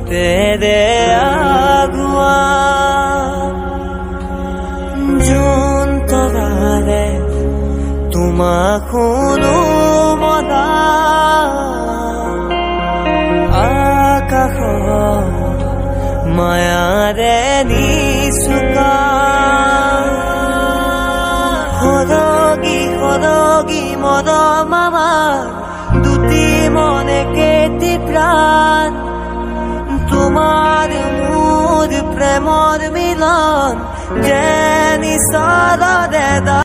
তেৰে Água যোন তৰাৰে তোমাক শুনো মলা আকাশ মায়াৰে নিচুকা সৰগী সৰগী মদ মামা দুটি মনে কেতি প্ৰাণ তোমাৰ মোৰ প্ৰেমৰ মিলন যে নিচাদে